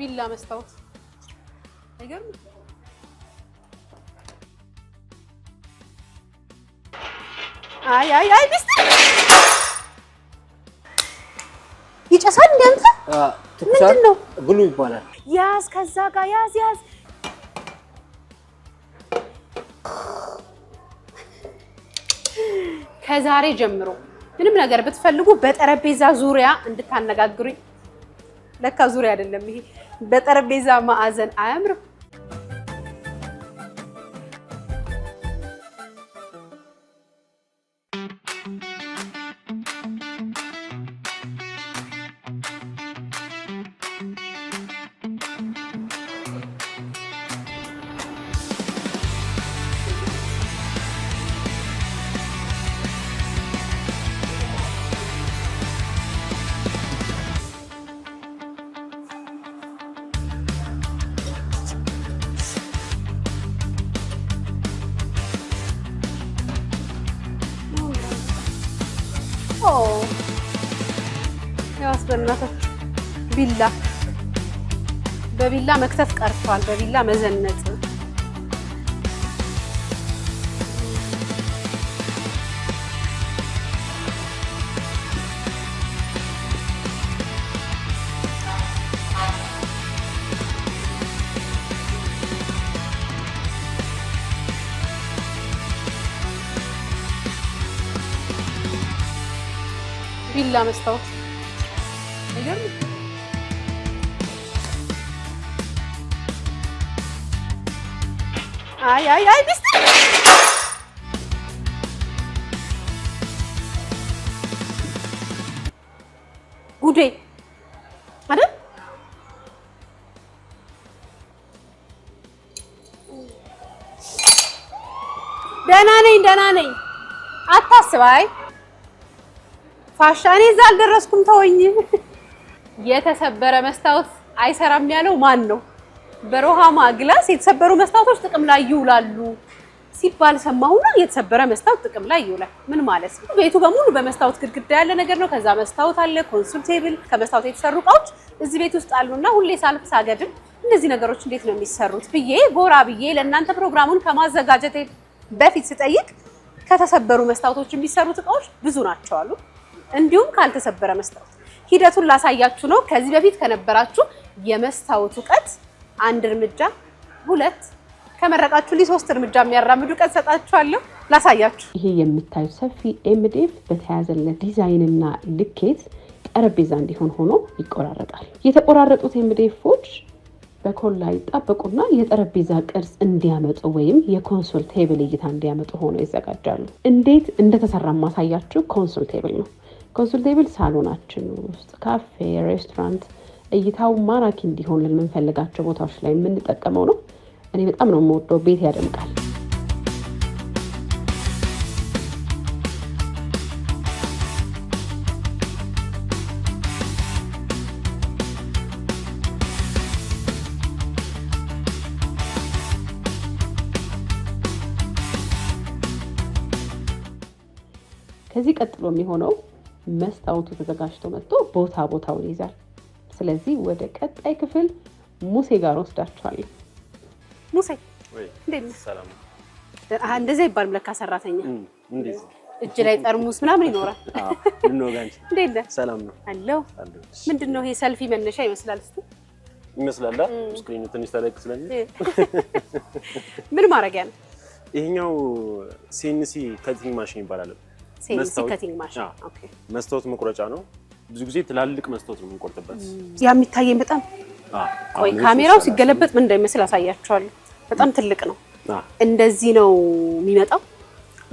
ቢላ መስታወት አይገርም አይ ሚስተር ይጨሳል እንዴ አንተ ምንድነው ብሉ ይባላል ያዝ ከዛ ጋር ያዝ ከዛሬ ጀምሮ ምንም ነገር ብትፈልጉ በጠረጴዛ ዙሪያ እንድታነጋግሩኝ ለካ ዙሪያ አይደለም ይሄ በጠረጴዛ ማዕዘን አያምርም ቢላ በቢላ መክተፍ ቀርቷል በቢላ መዘነጥ ቢላ መስታወት አይገርም አይ ሚስተር ጉዴ አይደል ደህና ነኝ አታስብ አይ ፋሻኔ እዛ አልደረስኩም ተወኝ የተሰበረ መስታወት አይሰራም ያለው ማን ነው በሮሃማ ግላስ የተሰበሩ መስታወቶች ጥቅም ላይ ይውላሉ ሲባል ሰማሁና የተሰበረ መስታወት ጥቅም ላይ ይውላል ምን ማለት ነው ቤቱ በሙሉ በመስታወት ግድግዳ ያለ ነገር ነው ከዛ መስታወት አለ ኮንሶል ቴብል ከመስታወት የተሰሩ እቃዎች እዚህ ቤት ውስጥ አሉና ሁሌ ሳልፍ ሳገድም እነዚህ ነገሮች እንዴት ነው የሚሰሩት ብዬ ጎራ ብዬ ለእናንተ ፕሮግራሙን ከማዘጋጀቴ በፊት ስጠይቅ ከተሰበሩ መስታወቶች የሚሰሩት እቃዎች ብዙ ናቸው አሉ እንዲሁም ካልተሰበረ መስታወት ሂደቱን ላሳያችሁ ነው ከዚህ በፊት ከነበራችሁ የመስታወት ዕውቀት አንድ እርምጃ ሁለት ከመረቃችሁ ሊ3 እርምጃ የሚያራምዱ ዕውቀት ሰጣችኋለሁ ላሳያችሁ ይሄ የምታዩ ሰፊ ኤምዲኤፍ በተያዘለት ዲዛይንና ልኬት ጠረጴዛ እንዲሆን ሆኖ ይቆራረጣል የተቆራረጡት ኤምዲኤፎች በኮላ ይጣበቁና የጠረጴዛ ቅርጽ እንዲያመጡ ወይም የኮንሶል ቴብል እይታ እንዲያመጡ ሆኖ ይዘጋጃሉ እንዴት እንደተሰራ ማሳያችሁ ኮንሶል ቴብል ነው ኮንሶል ቴብል ሳሎናችን ውስጥ ካፌ ሬስቶራንት እይታው ማራኪ እንዲሆን ለምንፈልጋቸው ቦታዎች ላይ የምንጠቀመው ነው እኔ በጣም ነው የምወደው ቤት ያደምቃል ከዚህ ቀጥሎ የሚሆነው መስታወቱ ተዘጋጅቶ መጥቶ ቦታውን ይዛል ስለዚህ ወደ ቀጣይ ክፍል ሙሴ ጋር ወስዳችኋለሁ ሙሴ እንዴት ነህ ሰላም እንደዚህ ይባል ለካ ሰራተኛ እንደዚህ እጅ ላይ ጠርሙስ ምናምን ይኖራል ምነው ጋንቺ እንዴት ነህ ሰላም ነው አለው ምንድነው ይሄ ሰልፊ መነሻ ይመስላል እስቲ ይመስላል ስክሪኑ ትንሽ ተለቅ ስለኝ ምን ማረጊያ ነው ይሄኛው ሲኤንሲ ከቲንግ ማሽን ይባላል ሲኤንሲ ከቲንግ ማሽን ኦኬ መስታወት መቁረጫ ነው ብዙ ጊዜ ትላልቅ መስታወት ነው የምንቆርጥበት ያ የሚታየኝ በጣም ቆይ ካሜራው ሲገለበጥ ምን እንደሚመስል አሳያችኋለሁ በጣም ትልቅ ነው እንደዚህ ነው የሚመጣው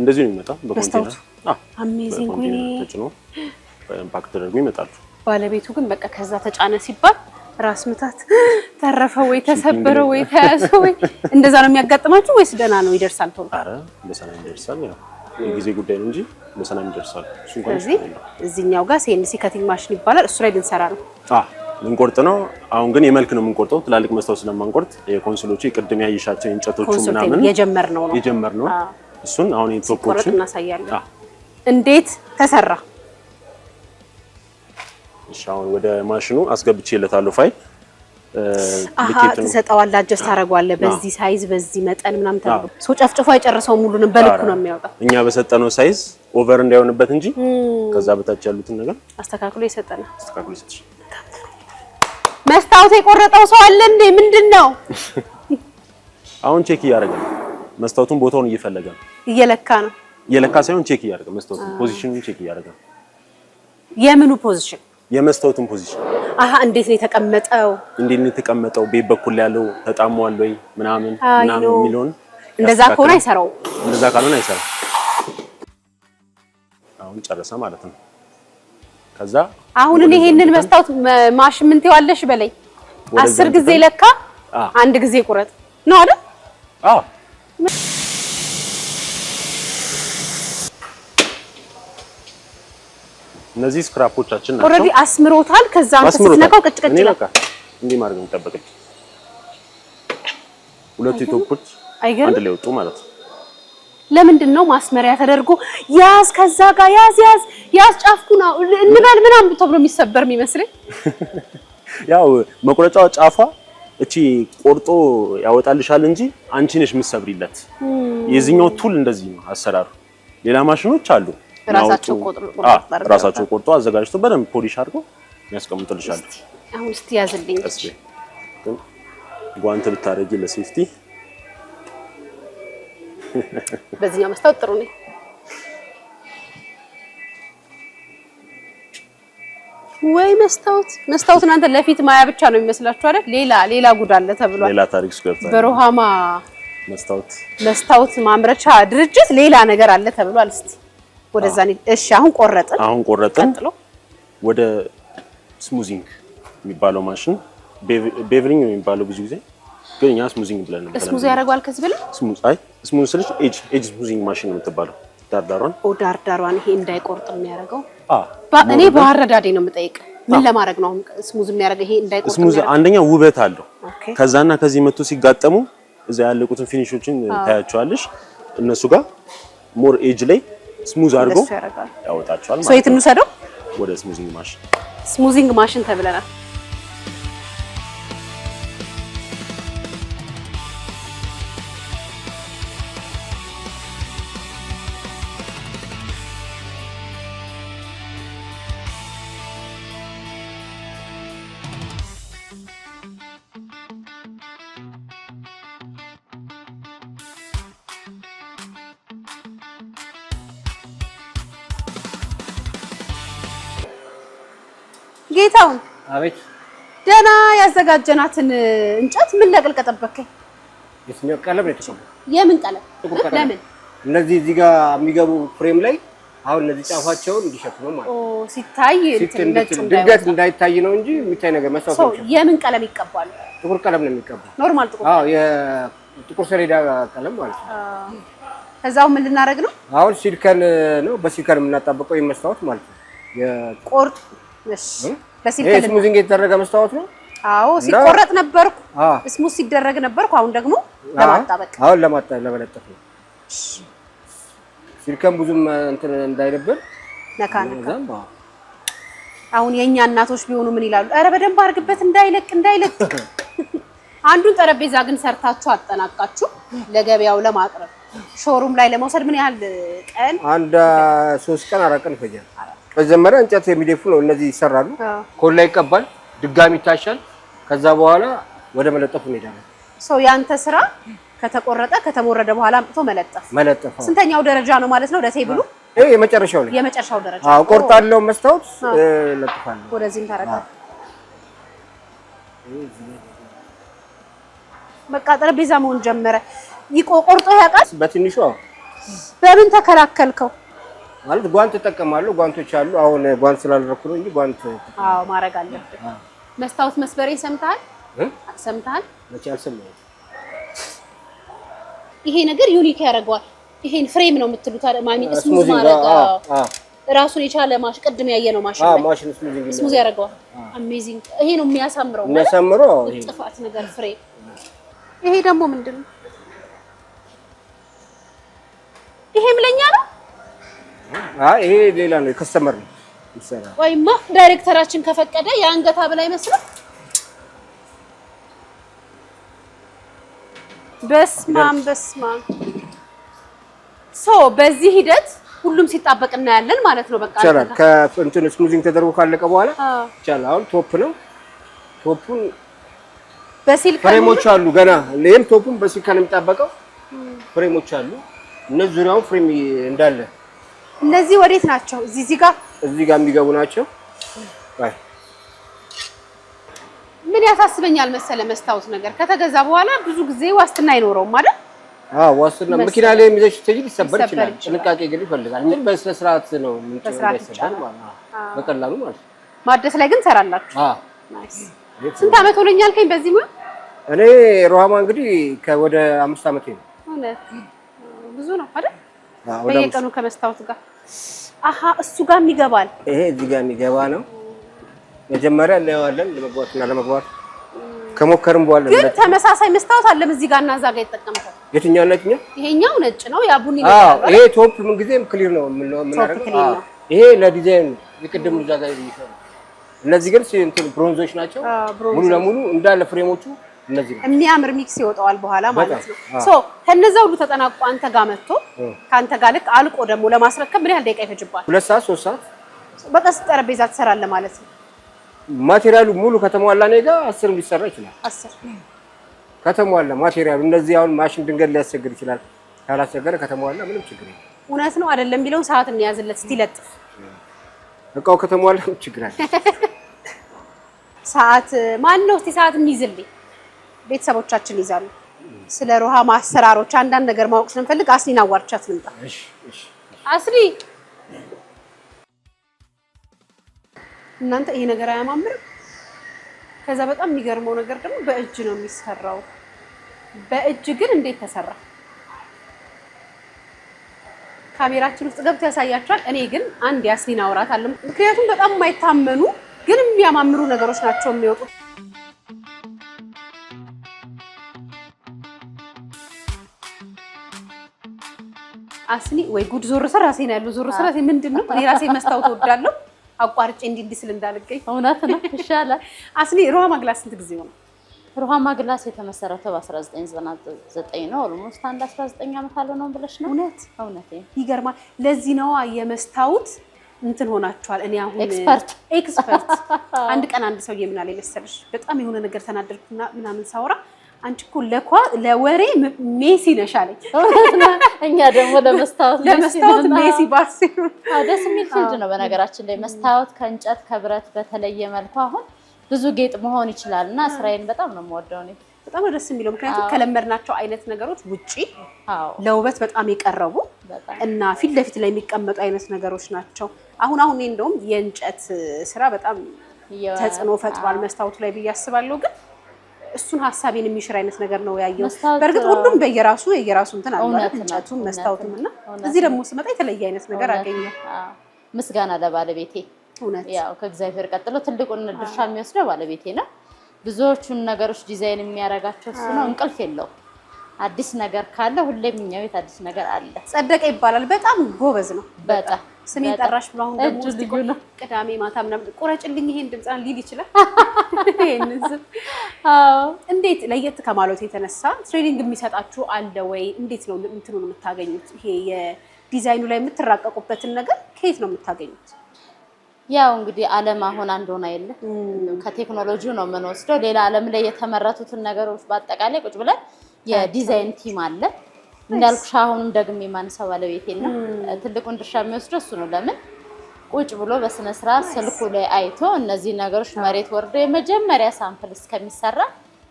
እንደዚህ ነው የሚመጣው በኮንቴነር አሜዚንግ ወይ ተጭኖ በኢምፓክት ተደርጎ ይመጣል ባለቤቱ ግን በቃ ከዛ ተጫነ ሲባል ራስ ምታት ተረፈ ወይ ተሰበረ ወይ ተያዘ ወይ እንደዛ ነው የሚያጋጥማችሁ ወይስ ደና ነው ይደርሳል ቶሎ አረ በሰላም ይደርሳል ያው የጊዜ ጉዳይ ነው እንጂ በሰላም ይደርሳል እሱ እንኳን እዚህኛው ጋር ሲኤንሲ ከቲንግ ማሽን ይባላል እሱ ላይ ልንሰራ ነው ልንቆርጥ ነው አሁን ግን የመልክ ነው የምንቆርጠው ትላልቅ መስታወት ስለማንቆርጥ የኮንሶሎቹ ቅድም ያይሻቸው እንጨቶቹ ምናምን የጀመርነው እሱን አሁን የቶፖችን እናሳያለን እንዴት ተሰራ እሺ አሁን ወደ ማሽኑ አስገብቼለታለሁ ፋይል ልኬት ተሰጣዋል አጀስት አደርጋለሁ በዚህ ሳይዝ በዚህ መጠን ምናምን ተብሎ ሰው ጨፍጭፎ አይጨርሰው ሙሉንም በልኩ ነው የሚያወጣው እኛ በሰጠነው ሳይዝ ኦቨር እንዳይሆንበት እንጂ ከዛ በታች ያሉትን ነገር አስተካክሎ ይሰጠናል አስተካክሎ ይሰጥሽ መስታወት የቆረጠው ሰው አለ እንዴ ምንድነው አሁን ቼክ እያደረገ ነው መስታወቱን ቦታውን እየፈለገ ነው እየለካ ሳይሆን ቼክ እያደረገ መስታወቱን ፖዚሽኑን ቼክ እያደረገ የምኑ ፖዚሽን የመስታወቱን ፖዚሽን እንዴት ነው የተቀመጠው ቤት በኩል ያለው ተጣሟል ወይ ምናምን የሚለውን እንደዛ ከሆነ አይሰራው እንደዛ ካልሆነ አይሰራው አሁን ጨረሰ ማለት ነው ከዛ አሁን እኔ ይሄንን መስታወት ማሽን ምን ትይዋለሽ በላይ 10 ጊዜ ለካ አንድ ጊዜ ቁረጥ ነው አይደል አዎ እነዚህ ስክራፖቻችን ናቸው ኦሬዲ አስምሮታል ከዛ አንተ ስትነካው ቅጭቅጭ ይላል እንዴ ማድረግ እንጠብቀኝ ሁለቱ ቶፖች አንድ ላይ ወጡ ማለት ነው ለምንድን ነው ማስመሪያ ተደርጎ ያዝ ከዛ ጋር ያዝ ጫፍኩና እንበል ምናምን ተብሎ የሚሰበር የሚመስለኝ ያው መቁረጫው ጫፏ እቺ ቆርጦ ያወጣልሻል እንጂ አንቺ ነሽ የምትሰብሪለት የዚህኛው ቱል እንደዚህ ነው አሰራሩ ሌላ ማሽኖች አሉ ራሳቸው ቆርጦ አዘጋጅቶ በደንብ ፖሊሽ አድርጎ ያስቀምጡልሻል አሁን እስቲ ያዝልኝ ጓንት ብታረጊ ለሴፍቲ በዚህኛው መስታወት ጥሩ ነው ወይ መስታወት እናንተ ለፊት ማያ ብቻ ነው የሚመስላችሁ አይደል ሌላ ጉድ አለ ተብሏል ሌላ ታሪክ ስገብታ በሮሃማ መስታወት ማምረቻ ድርጅት ሌላ ነገር አለ ተብሏል እስቲ ወደዛ ነው እሺ አሁን ቆረጥን ወደ ስሙዚንግ የሚባለው ማሽን ቤቭሪንግ የሚባለው ብዙ ጊዜ ግን እኛ ስሙዚንግ ብለን ነው ስሙዝ ያደርጋል ከዚህ በላይ ስሙዝ ስልሽ ኤጅ ስሙዚንግ ማሽን ነው የምትባለው ዳርዳሯን ይሄ እንዳይቆርጥ የሚያደርገው እኔ በአረዳዴ ነው የምጠይቅ ምን ለማድረግ ነው ስሙዝ የሚያደርገው ይሄ እንዳይቆርጥ ስሙዝ አንደኛ ውበት አለው ከዛና ከዚህ መጥቶ ሲጋጠሙ እዛ ያለቁትን ፊኒሾችን ታያቸዋለሽ እነሱ ጋር ሞር ኤጅ ላይ ስሙዝ አድርጎ ያወጣቸዋል ማለት ነው ሶይት እንሰደው ወደ ስሙዚንግ ማሽን ተብለናል ጌታው አቤት ደና ያዘጋጀናትን እንጨት ምን ለቅልቀጠበከኝ የስኛው ቀለም ነው የተቀበለው የምን ቀለም ለምን እነዚህ እዚህ ጋር የሚገቡ ፍሬም ላይ አሁን እነዚህ ጫፋቸውን እንዲሸፍኑ ማለት ሲታይ ድንገት እንዳይታይ ነው እንጂ የሚታይ ነገር መስዋዕት ነው የምን ቀለም ይቀባሉ ጥቁር ቀለም ነው የሚቀባው ኖርማል ጥቁር የጥቁር ሰሌዳ ቀለም ማለት ነው ከዛው ምን ልናደርግ ነው አሁን ሲልከን ነው በሲልከን የምናጣበቀው የመስታወት ማለት ነው የቆርጥ በሲልከን ስሙዚንግ የተደረገ መስታወት ነው አዎ ሲቆረጥ ነበርኩ ስሙዝ ሲደረግ ነበርኩ አሁን ደግሞ ለማጣበቅ አሁን ለመለጠፍ ነው ሲልከን ብዙም እንትን እንዳይደብር ነካ አሁን የኛ እናቶች ቢሆኑ ምን ይላሉ አረ በደንብ አርግበት እንዳይለቅ አንዱን ጠረጴዛ ግን ሰርታችሁ አጠናቃችሁ ለገበያው ለማቅረብ ሾሩም ላይ ለመውሰድ ምን ያህል ቀን አንድ 3 ቀን 4 ቀን ይፈጃል በዘመረ እንጨት የሚደፉ ነው እነዚህ ይሰራሉ ኮላ ይቀባል ድጋሚ ይታሻል ከዛ በኋላ ወደ መለጠፉ እንሄዳለን ያንተ ስራ ከተቆረጠ ከተሞረደ በኋላ አምጥቶ መለጠፍ ስንተኛው ደረጃ ነው ማለት ነው ለቴብሉ ይሄ የመጨረሻው ደረጃ ቆርጣለው መስታወት ለጥፋለሁ ወደዚህም ታረጋለህ በቃ ጠረጴዛ መሆን ጀመረ ቆርጦ ያውቃል በትንሹ በምን ተከላከልከው ማለት ጓንት ተጠቀማለሁ ጓንቶች አሉ አሁን ጓንት ስላልረኩ ነው እንጂ ጓንት ማረግ አለብህ መስታወት መስበሬ ሰምተሃል መቼ አልሰማሁም ይሄ ነገር ዩኒክ ያደርገዋል ይሄን ፍሬም ነው የምትሉት ማሚን ስሙዝ ማረጋ ራሱን የቻለ ማሽን ቅድም ያየነው ማሽን ስሙዝ ያደርገዋል አሜዚንግ ይሄ ነው የሚያሳምረው ጥፋት ነገር ፍሬም ይሄ ደግሞ ምንድነው ይሄም ለኛ ነው ይሄ ሌላ ነው ከስተመር ነው ይሰራ ወይማ ዳይሬክተራችን ከፈቀደ የአንገታ በላይ መስሎ በስማም በዚህ ሂደት ሁሉም ሲጣበቅ እናያለን ማለት ነው። በቃ ይቻላል። ከእንትን ስሙዚንግ ተደርጎ ካለቀ በኋላ ይቻላል። አሁን ቶፕ ነው። ቶፑን በሲልካ ፍሬሞች አሉ ገና። ለይም ቶፑን በሲልካ ነው የሚጣበቀው። ፍሬሞች አሉ። እነዚህ ዙሪያውን ፍሬም እንዳለ። እነዚህ ወዴት ናቸው? እዚህ ጋር የሚገቡ ናቸው። አይ ምን ያሳስበኛል መሰለ መስታወት ነገር ከተገዛ በኋላ ብዙ ጊዜ ዋስትና አይኖረውም አይደል? ዋስትና መኪና ላይ የሚዘሽ ትጅ ሊሰበር ይችላል። ጥንቃቄ ግን ይፈልጋል። እንጂ በስነ ስርዓት ነው የምንጨምረው ማለት ነው። በቀላሉ ማለት ማደስ ላይ ግን ሰራላችሁ። ናይስ። ስንት አመት ሆነኛል ከኝ በዚህ ሙያ? እኔ ሮሃማ እንግዲህ ወደ 5 አመት ነው። እውነት ብዙ ነው አይደል? በየቀኑ ከመስታወት ጋር እሱ ጋር ይገባል። ይሄ እዚህ ጋር የሚገባ ነው። መጀመሪያ እናየዋለን ለመግባትና ለመግባት ከሞከርም በኋላ ግን ተመሳሳይ መስታወት አለም እዚህ ጋር እና እዛ ጋር ይተጠቀምታል። የትኛው ነጭ ነው? ይሄኛው ነጭ ነው። ያ ቡኒ ነው። ይሄ ቶፕ ምን ጊዜም ክሊር ነው የምናደርገው። ይሄ ለዲዛይን የቅድም እዛ ጋር ይይሻል። እነዚህ ግን እንትን ብሮንዞች ናቸው። ሙሉ ለሙሉ እንዳለ ፍሬሞቹ እነዚህ ነው። የሚያምር ሚክስ ይወጣዋል በኋላ ማለት ነው። ሶ ከነዛ ሁሉ ተጠናቆ አንተ ጋር መጥቶ ካንተ ጋር ልክ አልቆ ደግሞ ለማስረከብ ምን ያህል ደቂቃ ይፈጅባል? 2 ሰዓት 3 ሰዓት በቀስ ጠረጴዛ ትሰራለህ ማለት ነው። ማቴሪያሉ ሙሉ ከተሟላ ነው ጋር 10 ሊሰራ ይችላል። 10 ከተሟላ ማቴሪያሉ እንደዚህ አሁን ማሽን ድንገት ሊያስቸግር ይችላል። ካላስቸገረ ከተሟላ ምንም ችግር የለም። እውነት ነው አይደለም የሚለውን ሰዓት እንያዝለት እስቲ ለጥፍ እቃው ከተሟላ ችግር አለ። ሰዓት ማን ነው እስቲ ሰዓት የሚይዝልኝ? ቤተሰቦቻችን ይዛሉ። ስለ ሮሃማ አሰራሮች አንዳንድ ነገር ማወቅ ስለምፈልግ አስሊን አዋርቻት ልምጣ። እሺ አስሊ እናንተ ይሄ ነገር አያማምርም? ከዛ በጣም የሚገርመው ነገር ደግሞ በእጅ ነው የሚሰራው። በእጅ ግን እንዴት ተሰራ? ካሜራችን ውስጥ ገብቶ ያሳያችኋል። እኔ ግን አንድ ያስሊን አውራት አለ። ምክንያቱም በጣም የማይታመኑ ግን የሚያማምሩ ነገሮች ናቸው የሚወጡት። አስሊ ወይ ጉድ ዞር ስራ ራሴን ያለው ዞር ስራ ምንድነው? እኔ ራሴ መስታወት ወዳለሁ አቋርጬ እንዲህ ስል እንዳልገኝ። እውነት ነው ይሻላል። አስሊ ሮሃማ ግላስ ስንት ጊዜ ሆነ? ሮሃማ ግላስ የተመሰረተው በ1999 ነው። ኦልሞስት 19 አመት አለው ነው ብለሽ ነው? እውነት ይገርማል። ለዚህ ነው የመስታወት እንትን ሆናችኋል። እኔ አሁን ኤክስፐርት አንድ ቀን አንድ ሰውዬ ምን አለ መሰለሽ በጣም የሆነ ነገር ተናደርኩና ምናምን ሳወራ አንቺ እኮ ለወሬ ሜሲ ነሽ አለኝ። እኛ ደግሞ ለመስታወት ሜሲ ባርሴሎና ደስ የሚል ፊልድ ነው። በነገራችን ላይ መስታወት ከእንጨት ከብረት በተለየ መልኩ አሁን ብዙ ጌጥ መሆን ይችላልና ስራዬን በጣም ነው የምወደው እኔ። በጣም ደስ የሚለው ምክንያቱም ከለመድናቸው አይነት ነገሮች ውጪ ለውበት በጣም የቀረቡ እና ፊት ለፊት ላይ የሚቀመጡ አይነት ነገሮች ናቸው። አሁን እንደውም የእንጨት ስራ በጣም ተጽዕኖ ፈጥሯል መስታወቱ ላይ ብዬ አስባለሁ። ግን እሱን ሀሳቤን የሚሽር አይነት ነገር ነው ያየው። በእርግጥ ሁሉም የየራሱ እንትን አለ እንጨቱም መስታወቱም እና እዚህ ደግሞ ስመጣ የተለየ አይነት ነገር አገኘሁ። ምስጋና ለባለቤቴ። ያው ከእግዚአብሔር ቀጥሎ ትልቁን ድርሻ የሚወስደው ባለቤቴ ነው። ብዙዎቹን ነገሮች ዲዛይን የሚያረጋቸው እሱ ነው። እንቅልፍ የለውም። አዲስ ነገር ካለ ሁሌም እኛ ቤት አዲስ ነገር አለ። ጸደቀ ይባላል። በጣም ጎበዝ ነው። በጣም ስሜን ጠራሽ ብሎ አሁን ደግሞ ቅዳሜ ማታ ምናምን ቁረጭልኝ ይሄን ድምጻን ሊል ይችላል። ይሄንን እንዴት ለየት ከማለት የተነሳ ትሬኒንግ የሚሰጣችሁ አለ ወይ? እንዴት ነው እንትኑን የምታገኙት? ይሄ የዲዛይኑ ላይ የምትራቀቁበትን ነገር ከየት ነው የምታገኙት? ያው እንግዲህ ዓለም አሁን አንድ ሆና የለ ከቴክኖሎጂው ነው የምንወስደው። ሌላ ዓለም ላይ የተመረቱትን ነገሮች በአጠቃላይ ቁጭ ብለን የዲዛይን ቲም አለ እንዳልኩሽ። አሁንም ደግሞ የማንሰው ባለቤት የለም። ትልቁን ድርሻ የሚወስደው እሱ ነው። ለምን ቁጭ ብሎ በስነ ስርዓት ስልኩ ላይ አይቶ እነዚህ ነገሮች መሬት ወርዶ የመጀመሪያ ሳምፕል እስከሚሰራ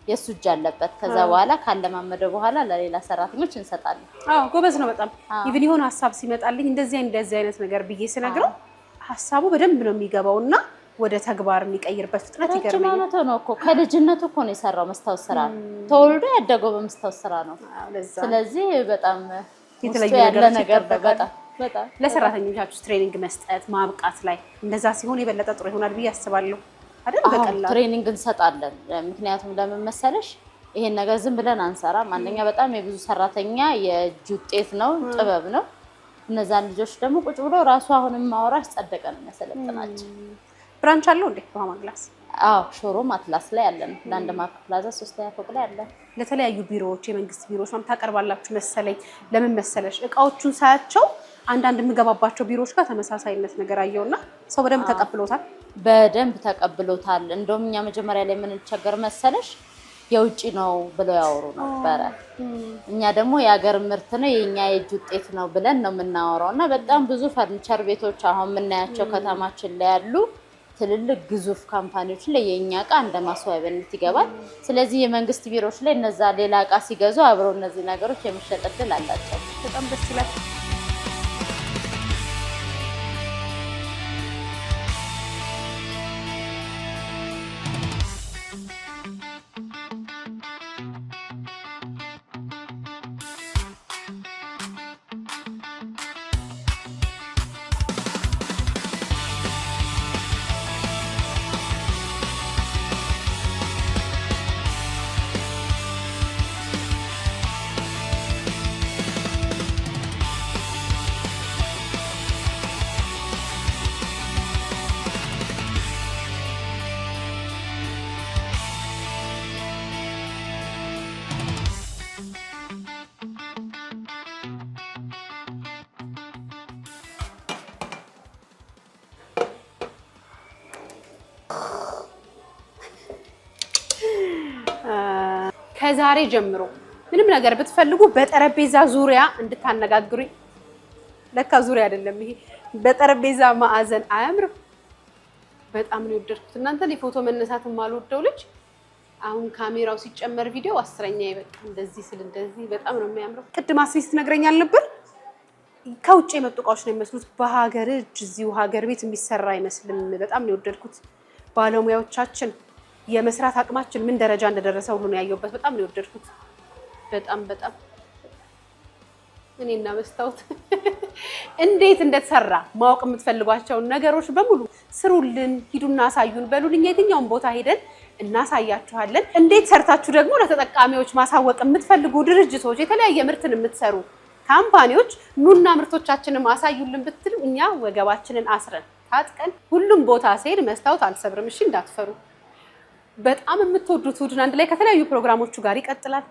የሱ እጅ አለበት። ከዛ በኋላ ካለማመደ በኋላ ለሌላ ሰራተኞች እንሰጣለን። ጎበዝ ነው በጣም። ኢቭን የሆነ ሀሳብ ሲመጣልኝ እንደዚህ አይነት ነገር ብዬ ስነግረው ሀሳቡ በደንብ ነው የሚገባውና ወደ ተግባር የሚቀይርበት ፍጥነት ይገርመኛል። ማለት ነው እኮ ከልጅነቱ እኮ ነው የሰራው መስታወት ስራ ነው። ተወልዶ ያደገው በመስታወት ስራ ነው። ስለዚህ በጣም የተለየ ነገር በጣም ለሰራተኞቻችሁ ትሬኒንግ መስጠት ማብቃት ላይ እንደዛ ሲሆን የበለጠ ጥሩ ይሆናል ብዬ አስባለሁ አይደል? በቀላሉ ትሬኒንግ እንሰጣለን። ምክንያቱም ለምን መሰለሽ ይሄን ነገር ዝም ብለን አንሰራም። አንደኛ በጣም የብዙ ሰራተኛ የእጅ ውጤት ነው፣ ጥበብ ነው። እነዛን ልጆች ደግሞ ቁጭ ብሎ ራሱ አሁንም ማውራሽ ጸደቀ ነው የሚያሰለጥናቸው። ብራንች አለው እንዴ ሮሃማ ግላስ? አዎ ሾሮም አትላስ ላይ አለን ላንድ ማርክ ፕላዛ 3ኛ ፎቅ ላይ አለን ለተለያዩ ቢሮዎች የመንግስት ቢሮዎች ማም ታቀርባላችሁ መሰለኝ ለምን መሰለሽ እቃዎቹን ሳያቸው አንዳንድ ምገባባቸው ቢሮዎች ጋር ተመሳሳይነት ነገር አየውና ሰው በደንብ ተቀብሎታል እንደውም እኛ መጀመሪያ ላይ ምን ቸገር መሰለሽ የውጪ ነው ብለው ያወሩ ነበር እኛ ደግሞ የሀገር ምርት ነው የኛ የእጅ ውጤት ነው ብለን ነው የምናወራውና በጣም ብዙ ፈርኒቸር ቤቶች አሁን ምናያቸው ከተማችን ላይ ያሉ ትልልቅ ግዙፍ ካምፓኒዎች ላይ የኛ እቃ እንደማስዋብነት ይገባል ስለዚህ የመንግስት ቢሮዎች ላይ እነዛ ሌላ እቃ ሲገዙ አብረው እነዚህ ነገሮች የሚሸጥል አላቸው በጣም ደስ ይላል ከዛሬ ጀምሮ ምንም ነገር ብትፈልጉ በጠረጴዛ ዙሪያ እንድታነጋግሩኝ ለካ ዙሪያ አይደለም ይሄ በጠረጴዛ ማዕዘን አያምርም በጣም ነው የወደድኩት እናንተ ለፎቶ መነሳትም ማልወደው ልጅ አሁን ካሜራው ሲጨመር ቪዲዮ 10ኛ ይበቃ እንደዚህ ስል እንደዚህ በጣም ነው የሚያምረው ቅድም አስሪስ ትነግረኛል ነበር ከውጭ የመጡ እቃዎች ነው የሚመስሉት በሀገር እጅ እዚሁ ሀገር ቤት የሚሰራ አይመስልም በጣም ነው የወደድኩት ባለሙያዎቻችን የመስራት አቅማችን ምን ደረጃ እንደደረሰ ሁሉ ነው ያየውበት በጣም ነው የወደድኩት በጣም እኔና መስታወት እንዴት እንደተሰራ ማወቅ የምትፈልጓቸው ነገሮች በሙሉ ስሩልን ሂዱና አሳዩን በሉልኝ የትኛውን ቦታ ሄደን እናሳያችኋለን እንዴት ሰርታችሁ ደግሞ ለተጠቃሚዎች ማሳወቅ የምትፈልጉ ድርጅቶች የተለያየ ምርትን የምትሰሩ ካምፓኒዎች ኑና ምርቶቻችንን ማሳዩልን ብትሉ እኛ ወገባችንን አስረን ታጥቀን ሁሉም ቦታ ሲሄድ መስታወት አልሰብርም እሺ እንዳትፈሩ በጣም የምትወዱት ውድን አንድ ላይ ከተለያዩ ፕሮግራሞቹ ጋር ይቀጥላል